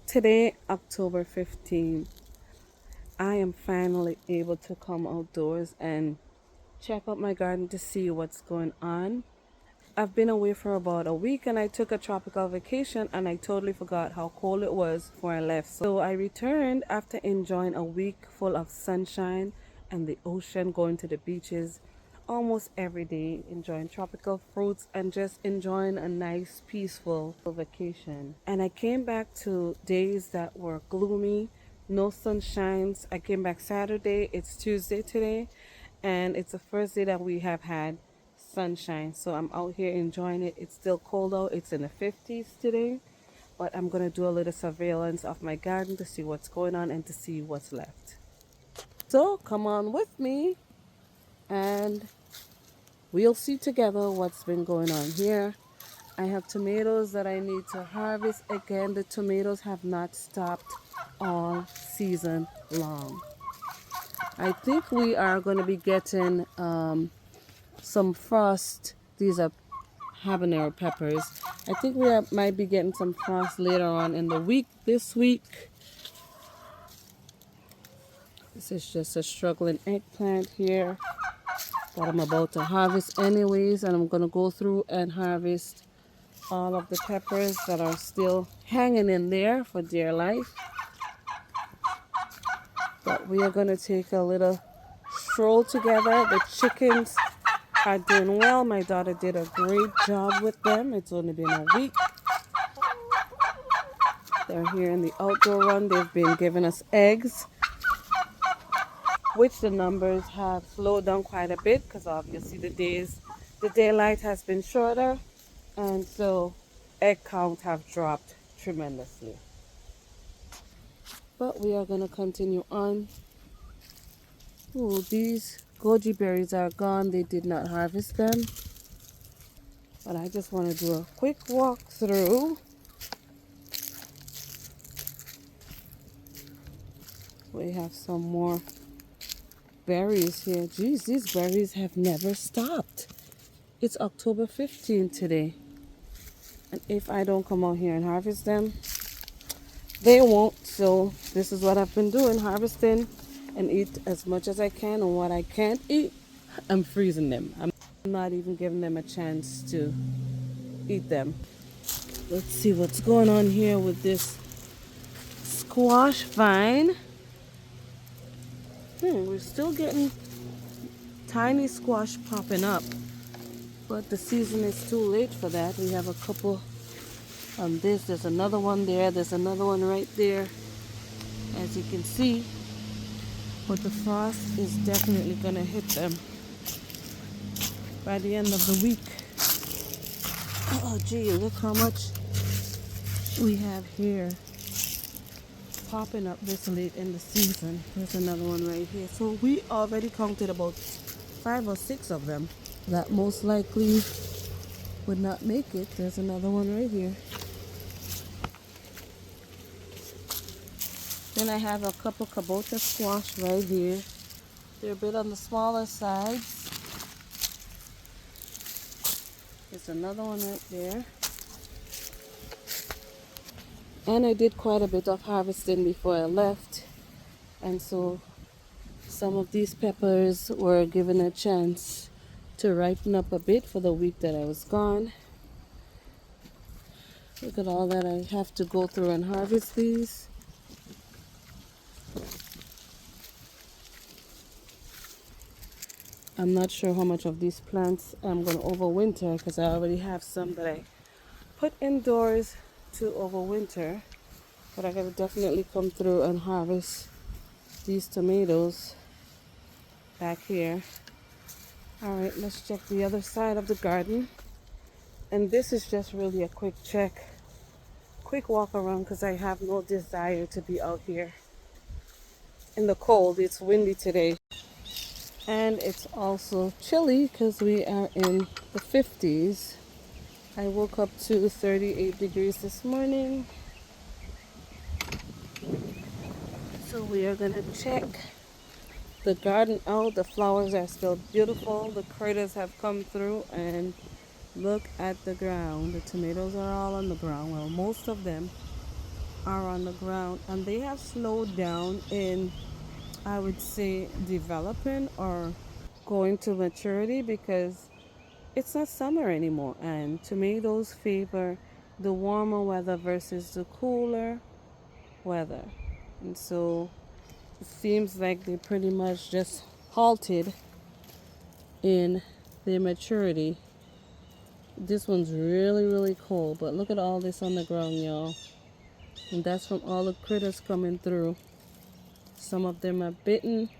Today, October 15th, I am finally able to come outdoors and check out my garden to see what's going on. I've been away for about a week and I took a tropical vacation and I totally forgot how cold it was before I left. So I returned after enjoying a week full of sunshine and the ocean, going to the beaches almost every day, enjoying tropical fruits and just enjoying a nice, peaceful vacation. And I came back to days that were gloomy, no sunshines. I came back Saturday, it's Tuesday today, and it's the first day that we have had sunshine. So I'm out here enjoying it. It's still cold out, it's in the 50s today, but I'm gonna do a little surveillance of my garden to see what's going on and to see what's left. So come on with me and we'll see together what's been going on here. I have tomatoes that I need to harvest. Again, the tomatoes have not stopped all season long. I think we are going to be getting some frost. These are habanero peppers. I think might be getting some frost later on in the week. This week, this is just a struggling eggplant here that I'm about to harvest anyways, and I'm going to go through and harvest all of the peppers that are still hanging in there for dear life. But we are going to take a little stroll together. The chickens are doing well. My daughter did a great job with them. It's only been a week. They're here in the outdoor run. They've been giving us eggs, which the numbers have slowed down quite a bit because obviously the daylight has been shorter, and so egg count have dropped tremendously. But we are going to continue on. Oh, these goji berries are gone. They did not harvest them. But I just want to do a quick walk through. We have some more berries here. Geez, these berries have never stopped. It's October 15th today. And if I don't come out here and harvest them, they won't. So this is what I've been doing, harvesting and eat as much as I can. And what I can't eat, I'm freezing them. I'm not even giving them a chance to eat them. Let's see what's going on here with this squash vine. We're still getting tiny squash popping up, but the season is too late for that. We have a couple on this. There's another one there. There's another one right there, as you can see. But the frost is definitely gonna hit them by the end of the week. Oh gee, look how much we have here popping up this late in the season. There's another one right here. So we already counted about 5 or 6 of them that most likely would not make it. There's another one right here. Then I have a couple kabota squash right here. They're a bit on the smaller side. There's another one right there. And I did quite a bit of harvesting before I left. And so some of these peppers were given a chance to ripen up a bit for the week that I was gone. Look at all that I have to go through and harvest these. I'm not sure how much of these plants I'm going to overwinter because I already have some that I put indoors to overwinter. But I gotta definitely come through and harvest these tomatoes back here. Alright, let's check the other side of the garden. And this is just really a quick check, quick walk around because I have no desire to be out here in the cold. It's windy today. And it's also chilly because we are in the 50s. I woke up to 38 degrees this morning. So we are going to check the garden out. The flowers are still beautiful. The critters have come through and look at the ground. The tomatoes are all on the ground. Well, most of them. are on the ground, and they have slowed down in, I would say, developing or going to maturity because it's not summer anymore. And tomatoes favor the warmer weather versus the cooler weather. And so it seems like they pretty much just halted in their maturity. This one's really, really cold, but look at all this on the ground, y'all. And that's from all the critters coming through. Some of them are bitten.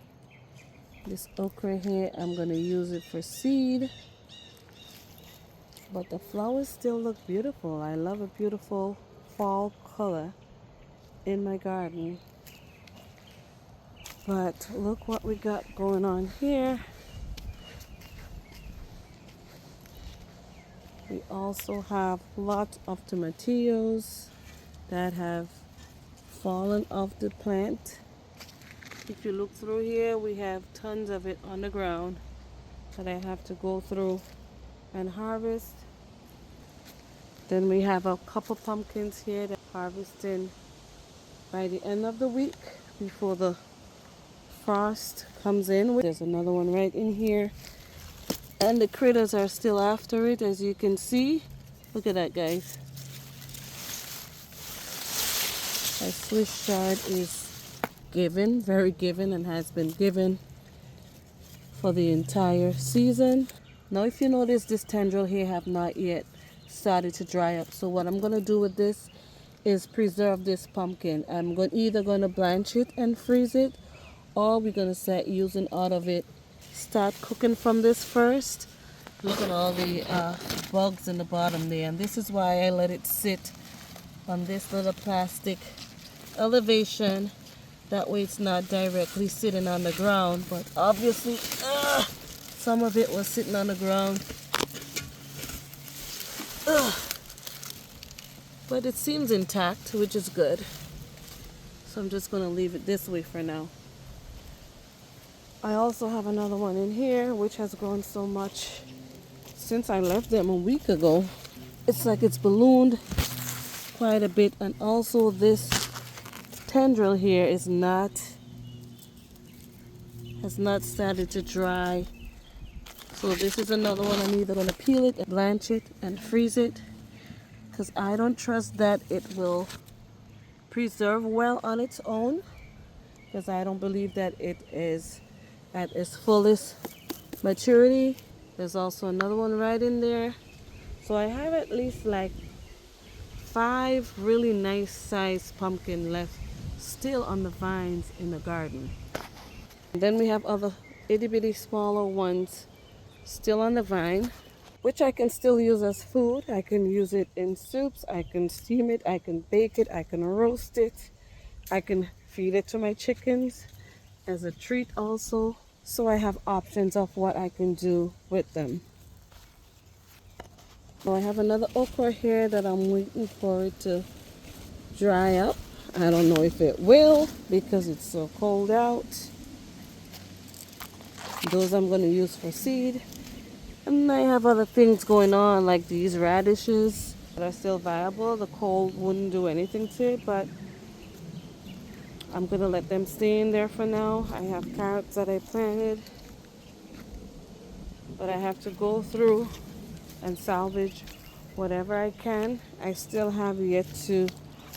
This okra here, I'm going to use it for seed. But the flowers still look beautiful. I love a beautiful fall color in my garden. But look what we got going on here. We also have lots of tomatillos that have fallen off the plant. If you look through here, we have tons of it on the ground that I have to go through and harvest. Then we have a couple pumpkins here that I'm harvesting by the end of the week before the frost comes in. There's another one right in here. And the critters are still after it, as you can see. Look at that, guys. Our Swiss chard is given, very given, and has been given for the entire season. Now, if you notice, this tendril here have not yet started to dry up. So what I'm going to do with this is preserve this pumpkin. I'm either going to blanch it and freeze it, or we're going to start using out of it. Start cooking from this first. Look at all the bugs in the bottom there, and this is why I let it sit on this little plastic elevation. That way it's not directly sitting on the ground, but obviously some of it was sitting on the ground. But it seems intact, which is good. So I'm just going to leave it this way for now. I also have another one in here which has grown so much since I left them a week ago. It's like it's ballooned quite a bit, and also this tendril here has not started to dry. So this is another one. I'm either going to peel it and blanch it and freeze it, because I don't trust that it will preserve well on its own, because I don't believe that it is at its fullest maturity. There's also another one right in there. So I have at least like 5 really nice sized pumpkin left still on the vines in the garden. And then we have other itty bitty smaller ones still on the vine, which I can still use as food. I can use it in soups, I can steam it, I can bake it, I can roast it, I can feed it to my chickens as a treat also. So I have options of what I can do with them. So I have another okra here that I'm waiting for it to dry up. I don't know if it will because it's so cold out. Those I'm going to use for seed. And I have other things going on like these radishes that are still viable. The cold wouldn't do anything to it, but I'm going to let them stay in there for now. I have carrots that I planted, but I have to go through and salvage whatever I can. I still have yet to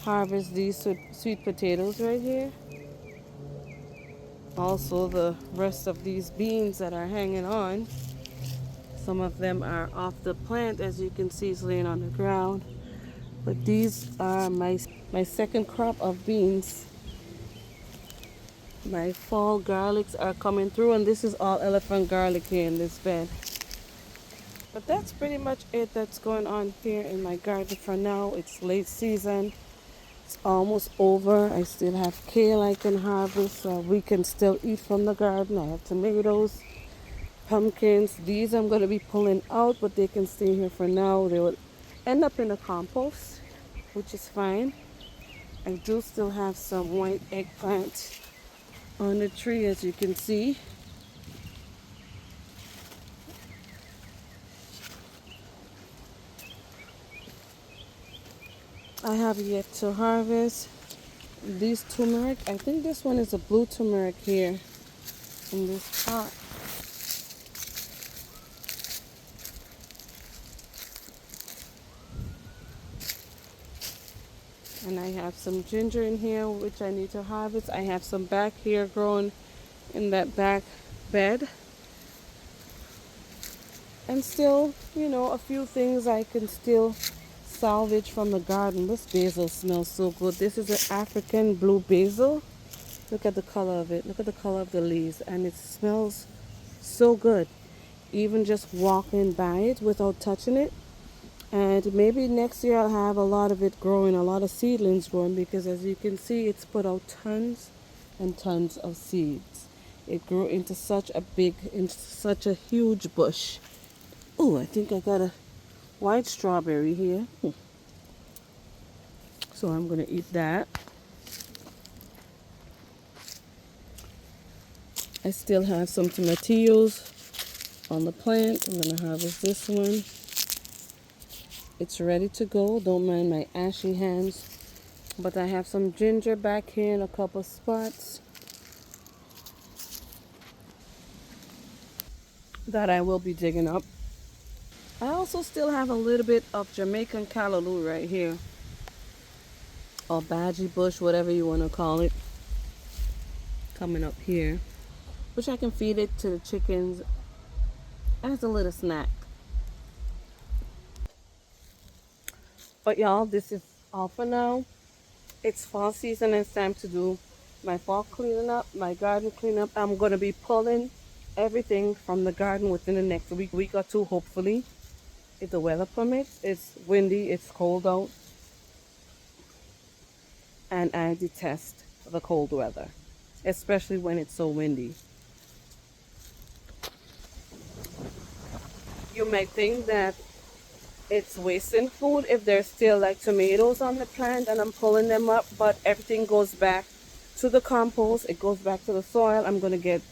harvest these sweet potatoes right here. Also the rest of these beans that are hanging on. Some of them are off the plant, as you can see, it's laying on the ground. But these are my second crop of beans. My fall garlics are coming through, and this is all elephant garlic here in this bed. But that's pretty much it that's going on here in my garden for now. It's late season. It's almost over. I still have kale I can harvest, so we can still eat from the garden. I have tomatoes, pumpkins. These I'm going to be pulling out, but they can stay here for now. They will end up in the compost, which is fine. I do still have some white eggplant on the tree, as you can see. I have yet to harvest these turmeric. I think this one is a blue turmeric here in this pot. And I have some ginger in here, which I need to harvest. I have some back here growing in that back bed. And still, a few things I can still salvage from the garden. This basil smells so good. This is an African blue basil. Look at the color of it. Look at the color of the leaves. And it smells so good. Even just walking by it without touching it. And maybe next year I'll have a lot of it growing, a lot of seedlings growing, because as you can see, it's put out tons and tons of seeds. It grew into such a huge bush. Oh, I think I got a white strawberry here. So I'm going to eat that. I still have some tomatillos on the plant. I'm going to harvest this one. It's ready to go. Don't mind my ashy hands. But I have some ginger back here in a couple spots that I will be digging up. I also still have a little bit of Jamaican callaloo right here, or badgie bush, whatever you want to call it, coming up here, which I can feed it to the chickens as a little snack. But y'all, this is all for now. It's fall season and it's time to do my fall cleaning up, my garden cleanup. I'm going to be pulling everything from the garden within the next week or two, hopefully, if the weather permits. It's windy, it's cold out, and I detest the cold weather, especially when it's so windy. You might think that it's wasting food if there's still like tomatoes on the plant and I'm pulling them up, but everything goes back to the compost. It goes back to the soil. I'm going to get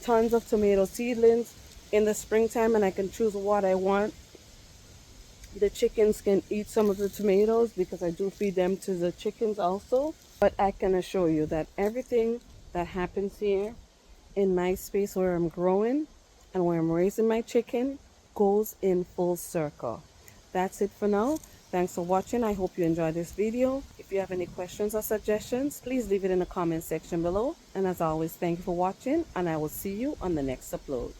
tons of tomato seedlings in the springtime, and I can choose what I want. The chickens can eat some of the tomatoes because I do feed them to the chickens also. But I can assure you that everything that happens here in my space where I'm growing and where I'm raising my chicken goes in full circle. That's it for now. Thanks for watching. I hope you enjoyed this video. If you have any questions or suggestions, please leave it in the comment section below. And as always, thank you for watching, and I will see you on the next upload.